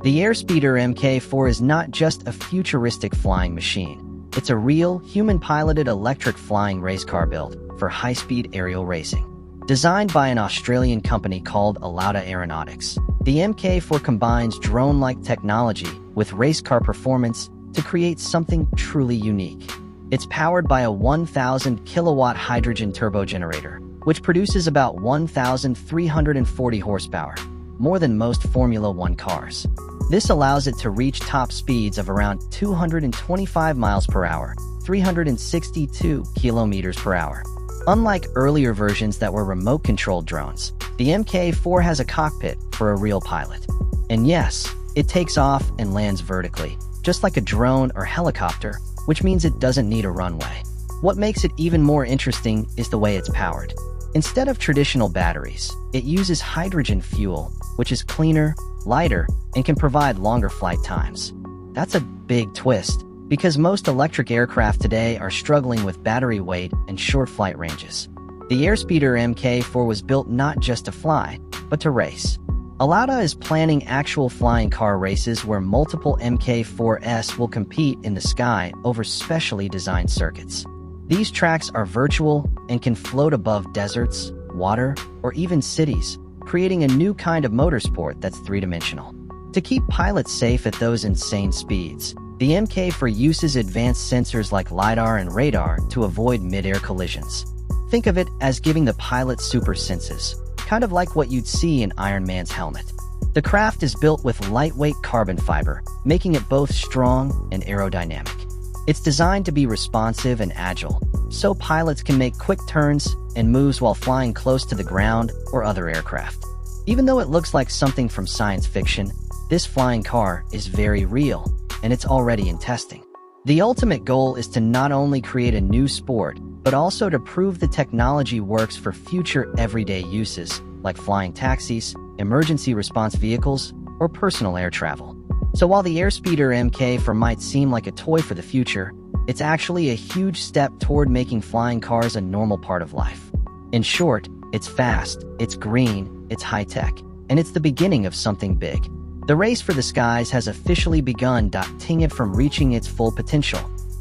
The Airspeeder Mk4 is not just a futuristic flying machine. It's a real, human-piloted electric flying race car built for high-speed aerial racing. Designed by an Australian company called Alauda Aeronautics, the Mk4 combines drone-like technology with race car performance to create something truly unique. It's powered by a 1,000-kilowatt hydrogen turbogenerator, which produces about 1,340 horsepower, more than most Formula One cars. This allows it to reach top speeds of around 225 miles per hour, 362 kilometers per hour. Unlike earlier versions that were remote-controlled drones, the Mk4 has a cockpit for a real pilot. And yes, it takes off and lands vertically, just like a drone or helicopter, which means it doesn't need a runway. What makes it even more interesting is the way it's powered. Instead of traditional batteries, it uses hydrogen fuel, which is cleaner, lighter, and can provide longer flight times. That's a big twist, because most electric aircraft today are struggling with battery weight and short flight ranges. The Airspeeder Mk4 was built not just to fly, but to race. Alauda is planning actual flying car races where multiple Mk4s will compete in the sky over specially designed circuits. These tracks are virtual and can float above deserts, water, or even cities, creating a new kind of motorsport that's three-dimensional. To keep pilots safe at those insane speeds, the Mk4 uses advanced sensors like LiDAR and radar to avoid mid-air collisions. Think of it as giving the pilot super senses, kind of like what you'd see in Iron Man's helmet. The craft is built with lightweight carbon fiber, making it both strong and aerodynamic. It's designed to be responsive and agile, so pilots can make quick turns and moves while flying close to the ground or other aircraft. Even though it looks like something from science fiction, this flying car is very real, and it's already in testing. The ultimate goal is to not only create a new sport, but also to prove the technology works for future everyday uses, like flying taxis, emergency response vehicles, or personal air travel. So while the Airspeeder Mk4 might seem like a toy for the future, it's actually a huge step toward making flying cars a normal part of life. In short, it's fast, it's green, it's high-tech, and it's the beginning of something big. The race for the skies has officially begun, preventing it from reaching its full potential.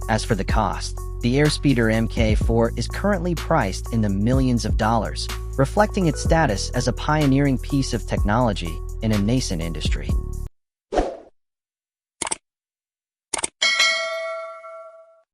As for the cost, the Airspeeder Mk4 is currently priced in the millions of dollars, reflecting its status as a pioneering piece of technology in a nascent industry.